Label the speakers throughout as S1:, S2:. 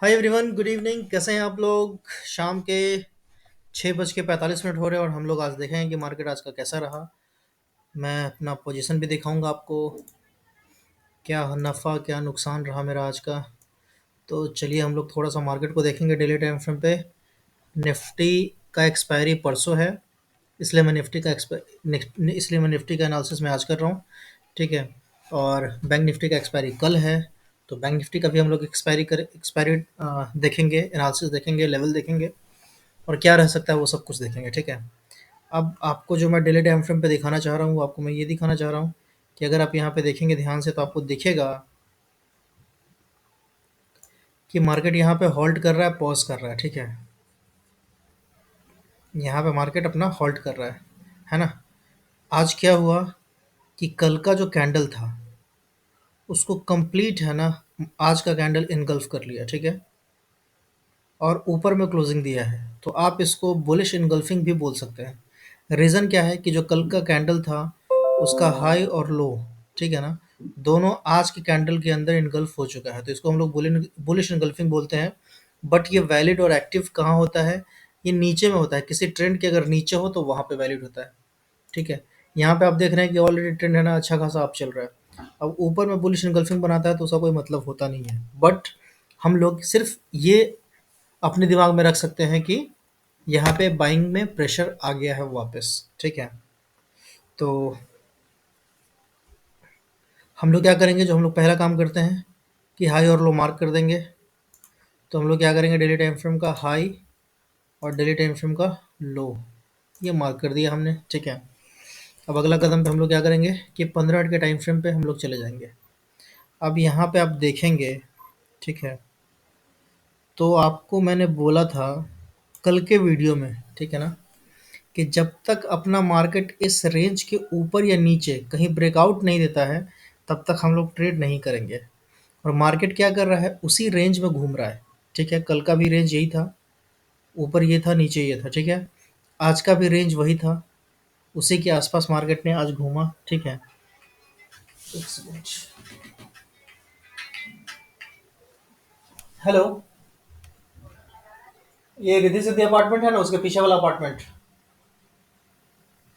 S1: Hi everyone, good evening. कैसे हैं आप लोग? शाम के 6:45 हो रहे हैं और हम लोग आज देखेंगे कि मार्केट आज का कैसा रहा। मैं अपना पोजीशन भी दिखाऊंगा आपको, क्या नफ़ा क्या नुकसान रहा मेरा आज का। तो चलिए हम लोग थोड़ा सा मार्केट को देखेंगे डेली टाइम फ्रेम पे। निफ्टी का एक्सपायरी परसों है, इसलिए मैं इसलिए मैं निफ्टी का एनालिसिस मैं आज कर रहा हूँ। ठीक है। और बैंक निफ्टी का एक्सपायरी कल है, तो बैंक निफ्टी का भी हम लोग एक्सपायरी देखेंगे, एनालिसिस देखेंगे, लेवल देखेंगे और क्या रह सकता है वो सब कुछ देखेंगे। ठीक है। अब आपको जो मैं डेली टाइम फ्रेम पे दिखाना चाह रहा हूँ, वो आपको मैं ये दिखाना चाह रहा हूँ कि अगर आप यहाँ पे देखेंगे ध्यान से तो आपको दिखेगा कि मार्केट यहाँ पे होल्ड कर रहा है, पॉज कर रहा है। ठीक है। यहाँ पे मार्केट अपना होल्ड कर रहा है ना। आज क्या हुआ कि कल का जो कैंडल था उसको कंप्लीट है ना, आज का कैंडल इनगल्फ कर लिया। ठीक है। और ऊपर में क्लोजिंग दिया है, तो आप इसको बुलिश इनगल्फिंग भी बोल सकते हैं। रीज़न क्या है कि जो कल का कैंडल था उसका हाई और लो, ठीक है ना, दोनों आज के कैंडल के अंदर इनगल्फ हो चुका है, तो इसको हम लोग बुलिश इनगल्फिंग बोलते हैं। बट ये वैलिड और एक्टिव कहाँ होता है? ये नीचे में होता है। किसी ट्रेंड के अगर नीचे हो तो वहाँ पे वैलिड होता है। ठीक है। यहाँ पे आप देख रहे हैं कि ऑलरेडी ट्रेंड है ना, अच्छा खासा अप चल रहा है। अब ऊपर में बुलिश इनगल्फिंग बनाता है तो उसका कोई मतलब होता नहीं है। बट हम लोग सिर्फ ये अपने दिमाग में रख सकते हैं कि यहाँ पे बाइंग में प्रेशर आ गया है वापस। ठीक है। तो हम लोग क्या करेंगे, जो हम लोग पहला काम करते हैं कि हाई और लो मार्क कर देंगे। तो हम लोग क्या करेंगे, डेली टाइम फ्रेम का हाई और डेली टाइम फ्रेम का लो ये मार्क कर दिया हमने। ठीक है। अब अगला कदम पे हम लोग क्या करेंगे कि 15 मिनट के टाइम फ्रेम पे हम लोग चले जाएंगे। अब यहाँ पे आप देखेंगे, ठीक है, तो आपको मैंने बोला था कल के वीडियो में, ठीक है ना, कि जब तक अपना मार्केट इस रेंज के ऊपर या नीचे कहीं ब्रेकआउट नहीं देता है तब तक हम लोग ट्रेड नहीं करेंगे। और मार्केट क्या कर रहा है, उसी रेंज में घूम रहा है। ठीक है। कल का भी रेंज यही था, ऊपर ये था नीचे ये था। ठीक है। आज का भी रेंज वही था, उसी के आसपास मार्केट ने आज घूमा। ठीक है। एक सेकंड। हेलो। ये रिद्धि सिद्धि अपार्टमेंट है ना, उसके पीछे वाला अपार्टमेंट।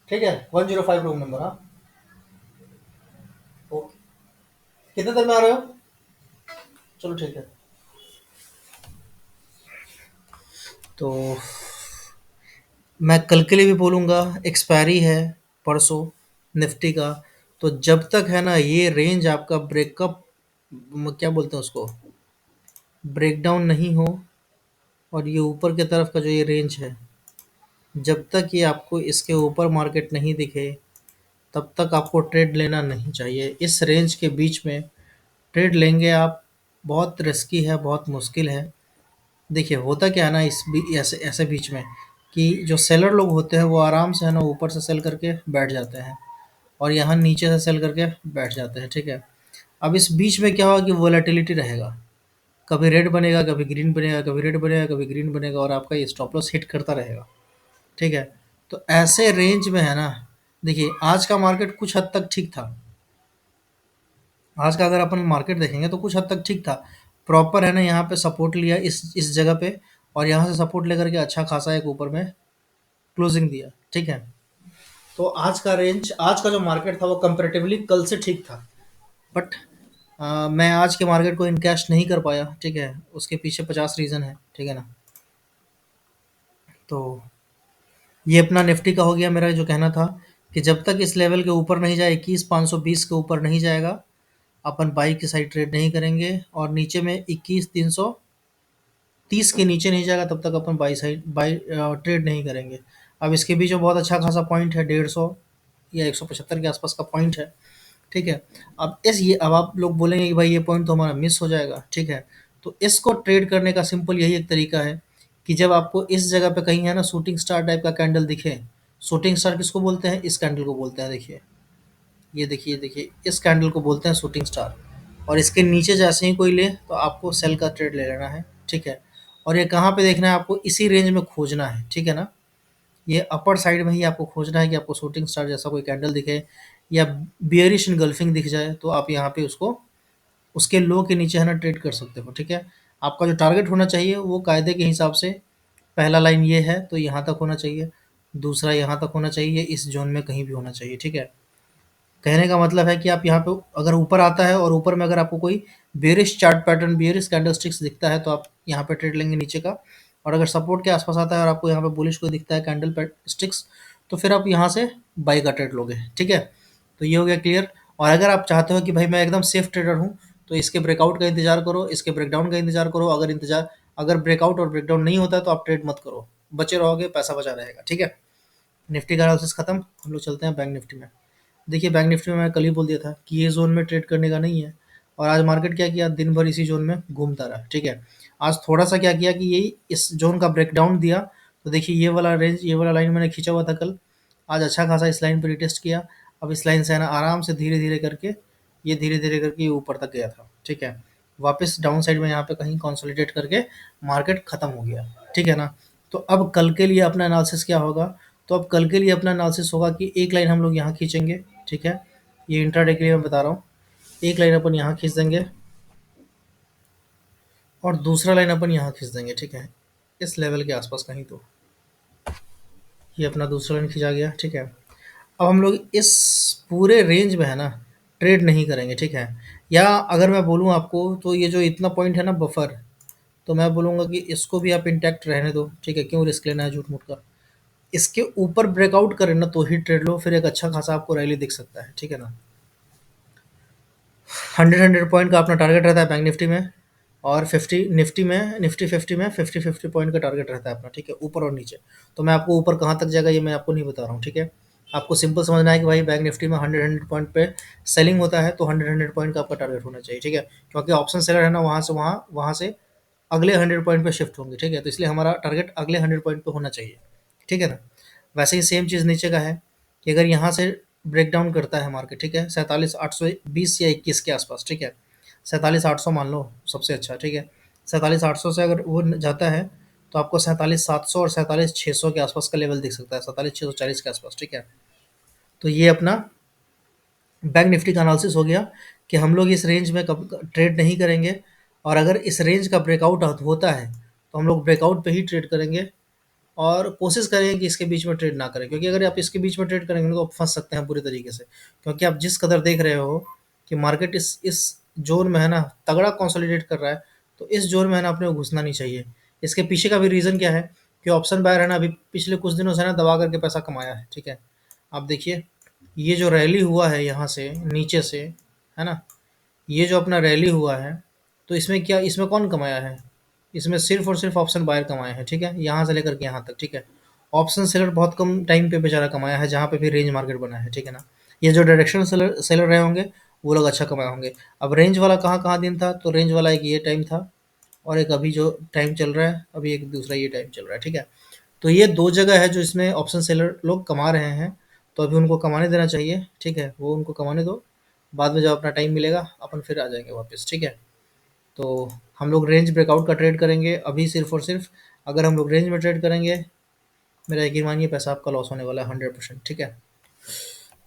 S1: ठीक है। 105 रूम नंबर। हाँ। ओके। कितने देर में आ रहे हो? चलो ठीक है। तो मैं कल के लिए भी बोलूँगा, एक्सपायरी है परसों निफ्टी का। तो जब तक है ना ये रेंज आपका ब्रेकअप, क्या बोलते हैं उसको, ब्रेकडाउन नहीं हो, और ये ऊपर की तरफ का जो ये रेंज है, जब तक ये आपको इसके ऊपर मार्केट नहीं दिखे तब तक आपको ट्रेड लेना नहीं चाहिए। इस रेंज के बीच में ट्रेड लेंगे आप, बहुत रिस्की है, बहुत मुश्किल है। देखिए होता क्या है ना, ऐसे ऐसे बीच में कि जो सेलर लोग होते हैं वो आराम से है ना ऊपर से सेल करके बैठ जाते हैं और यहाँ नीचे से सेल करके बैठ जाते हैं। ठीक है। अब इस बीच में क्या होगा कि वोलेटिलिटी रहेगा, कभी रेड बनेगा, कभी ग्रीन बनेगा, कभी रेड बनेगा, कभी ग्रीन बनेगा, और आपका ये स्टॉप लॉस हिट करता रहेगा। ठीक है। तो ऐसे रेंज में है ना, देखिए आज का मार्केट कुछ हद तक ठीक था। आज का अगर अपन मार्केट देखेंगे तो कुछ हद तक ठीक था। प्रॉपर है ना, यहाँ पे सपोर्ट लिया इस जगह पे, और यहाँ से सपोर्ट लेकर के अच्छा खासा एक ऊपर में क्लोजिंग दिया। ठीक है। तो आज का रेंज, आज का जो मार्केट था वो कंपैरेटिवली कल से ठीक था। बट मैं आज के मार्केट को इनकैश नहीं कर पाया। ठीक है। उसके पीछे 50 रीज़न है। ठीक है ना। तो ये अपना निफ्टी का हो गया। मेरा जो कहना था कि जब तक इस लेवल के ऊपर नहीं जाए, 21,520 के ऊपर नहीं जाएगा, अपन बाई की साइड ट्रेड नहीं करेंगे, और नीचे में 21,330 के नीचे नहीं जाएगा तब तक अपन बाई ट्रेड नहीं करेंगे। अब इसके बीच में बहुत अच्छा खासा पॉइंट है, 150 या 175 के आसपास का पॉइंट है। ठीक है। अब आप लोग बोलेंगे कि भाई ये पॉइंट तो हमारा मिस हो जाएगा। ठीक है। तो इसको ट्रेड करने का सिंपल यही एक तरीका है कि जब आपको इस जगह पे कहीं है ना शूटिंग स्टार टाइप का कैंडल दिखे। शूटिंग स्टार किसको बोलते हैं? इस कैंडल को बोलते हैं। देखिए, ये देखिए, देखिए इस कैंडल को बोलते हैं शूटिंग स्टार। और इसके नीचे जैसे ही कोई ले तो आपको सेल का ट्रेड ले लेना है। ठीक है। और ये कहाँ पे देखना है आपको? इसी रेंज में खोजना है। ठीक है ना। ये अपर साइड में ही आपको खोजना है कि आपको शूटिंग स्टार जैसा कोई कैंडल दिखे या बियरिश इनगल्फिंग दिख जाए, तो आप यहाँ पे उसको उसके लो के नीचे है ना ट्रेड कर सकते हो। ठीक है। आपका जो टारगेट होना चाहिए वो कायदे के हिसाब से पहला लाइन ये है तो यहाँ तक होना चाहिए, दूसरा यहाँ तक होना चाहिए, इस ज़ोन में कहीं भी होना चाहिए, ठीक है? कहने का मतलब है कि आप यहाँ पे अगर ऊपर आता है और ऊपर में अगर आपको कोई bearish chart pattern, bearish candlesticks दिखता है तो आप यहाँ पे ट्रेड लेंगे नीचे का। और अगर सपोर्ट के आसपास आता है और आपको यहाँ पे बुलिश कोई दिखता है कैंडल स्टिक्स, तो फिर आप यहाँ से बाई का ट्रेड लोगे, ठीक है? तो ये हो गया क्लियर। और अगर आप चाहते हो कि भाई मैं एकदम सेफ ट्रेडर हूँ, तो इसके ब्रेकआउट का इंतजार करो, इसके ब्रेकडाउन का इंतजार करो। अगर ब्रेकआउट और ब्रेकडाउन नहीं होता है तो आप ट्रेड मत करो, बचे रहोगे, पैसा बचा रहेगा, ठीक है? निफ्टी का एनालिसिस खत्म, हम लोग चलते हैं बैंक निफ्टी में। देखिए बैंक निफ्टी में मैंने कल ही बोल दिया था कि ये ज़ोन में ट्रेड करने का नहीं है। और आज मार्केट क्या किया, दिन भर इसी ज़ोन में घूमता रहा, ठीक है? आज थोड़ा सा क्या किया कि यही इस ज़ोन का ब्रेकडाउन दिया, तो देखिए ये वाला रेंज, ये वाला लाइन मैंने खींचा हुआ था कल, आज अच्छा खासा इस लाइन पर रिटेस्ट किया। अब इस लाइन से है ना आराम से धीरे धीरे करके ये ऊपर तक गया था, ठीक है? वापस डाउन साइड में यहाँ पे कहीं कंसोलिडेट करके मार्केट खत्म हो गया, ठीक है ना? तो अब कल के लिए अपना एनालिसिस क्या होगा, तो अब कल के लिए अपना एनालिसिस होगा कि एक लाइन हम लोग यहाँ खींचेंगे, ठीक है? ये इंट्राडे के लिए मैं बता रहा हूँ। एक लाइन अपन यहाँ खींच देंगे और दूसरा लाइन अपन यहाँ खींच देंगे, ठीक है? इस लेवल के आसपास कहीं। तो ये अपना दूसरा लाइन खींचा गया, ठीक है? अब हम लोग इस पूरे रेंज में है ना ट्रेड नहीं करेंगे, ठीक है? या अगर मैं बोलूँ आपको तो ये जो इतना पॉइंट है ना बफर, तो मैं बोलूँगा कि इसको भी आप इंटैक्ट रहने दो, ठीक है? क्यों रिस्क लेना है झूठ मूठ का। इसके ऊपर ब्रेकआउट करे ना तो ही ट्रेड लो, फिर एक अच्छा खासा आपको रैली दिख सकता है, ठीक है ना? 100 पॉइंट का अपना टारगेट रहता है बैंक निफ्टी में, और 50 निफ्टी में, निफ्टी 50 में 50 पॉइंट का टारगेट रहता है अपना, ठीक है? ऊपर और नीचे। तो मैं आपको ऊपर कहाँ तक जाएगा ये मैं आपको नहीं बता रहा हूँ, ठीक है? आपको सिंपल समझना है कि भाई बैंक निफ्टी में 100 पॉइंट पे सेलिंग होता है, तो 100 पॉइंट का आपका टारगेट होना चाहिए, ठीक है? क्योंकि ऑप्शन सेलर है ना, वहाँ से अगले 100 पॉइंट पे शिफ्ट होंगे, ठीक है? तो इसलिए हमारा टारगेट अगले 100 पॉइंट पे होना चाहिए, ठीक है ना? वैसे ही सेम चीज़ नीचे का है कि अगर यहाँ से ब्रेक डाउन करता है मार्केट, ठीक है? 47,820 या 21 के आसपास, ठीक है? 47,800 मान लो सबसे अच्छा, ठीक है? 47,800 से अगर वो जाता है तो आपको 47,700 और 47,600 के आसपास का लेवल दिख सकता है, 47,640 के आसपास, ठीक है? तो ये अपना बैंक निफ्टी का एनालिसिस हो गया कि हम लोग इस रेंज में कब ट्रेड नहीं करेंगे, और अगर इस रेंज का ब्रेकआउट होता है तो हम लोग ब्रेकआउट पे ही ट्रेड करेंगे। और कोशिश करें कि इसके बीच में ट्रेड ना करें, क्योंकि अगर आप इसके बीच में ट्रेड करेंगे तो आप फंस सकते हैं पूरी तरीके से। क्योंकि आप जिस कदर देख रहे हो कि मार्केट इस जोन में है ना तगड़ा कंसोलिडेट कर रहा है, तो इस जोन में है ना अपने को घुसना नहीं चाहिए। इसके पीछे का भी रीज़न क्या है कि ऑप्शन बायर है ना अभी पिछले कुछ दिनों से ना दबा करके पैसा कमाया है, ठीक है? आप देखिए ये जो रैली हुआ है यहाँ से नीचे से, है ना, ये जो अपना रैली हुआ है, तो इसमें क्या, इसमें कौन कमाया है? इसमें सिर्फ और सिर्फ ऑप्शन बायर कमाए हैं, ठीक है? यहाँ से लेकर के यहाँ तक, ठीक है? ऑप्शन सेलर बहुत कम टाइम पे बेचारा कमाया है, जहाँ पे भी रेंज मार्केट बना है, ठीक है ना? ये जो डायरेक्शनल सेलर सेलर रहे होंगे वो लोग अच्छा कमाए होंगे। अब रेंज वाला कहाँ कहाँ दिन था, तो रेंज वाला एक ये टाइम था, और एक अभी जो टाइम चल रहा है, अभी एक दूसरा ये टाइम चल रहा है, ठीक है? तो ये दो जगह है जो इसमें ऑप्शन सेलर लोग कमा रहे हैं, तो अभी उनको कमाने देना चाहिए, ठीक है? वो उनको कमाने दो, बाद में जब अपना टाइम मिलेगा अपन फिर आ जाएंगे वापस, ठीक है? तो हम लोग रेंज ब्रेकआउट का ट्रेड करेंगे अभी सिर्फ और सिर्फ। अगर हम लोग रेंज में ट्रेड करेंगे, मेरा यकीन मानिए पैसा आपका लॉस होने वाला है 100%, ठीक है?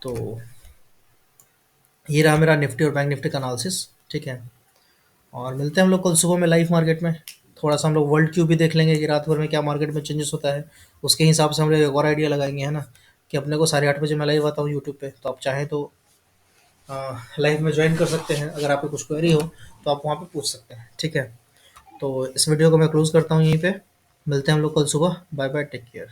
S1: तो ये रहा मेरा निफ्टी और बैंक निफ्टी का एनालिसिस, ठीक है? और मिलते हैं हम लोग कल सुबह में लाइव मार्केट में। थोड़ा सा हम लोग वर्ल्ड क्यू भी देख लेंगे कि रात भर में क्या मार्केट में चेंजेस होता है, उसके हिसाब से हम लोग एक और आइडिया लगाएंगे, है ना? कि अपने को 8:30 बजे मैं लाइव आता हूँ यूट्यूब पे, तो आप चाहें तो लाइव में ज्वाइन कर सकते हैं। अगर आपको कुछ क्वेरी हो तो आप वहाँ पे पूछ सकते हैं, ठीक है? तो इस वीडियो को मैं क्लोज करता हूँ यहीं पे। मिलते हैं हम लोग कल सुबह। Bye bye, take care.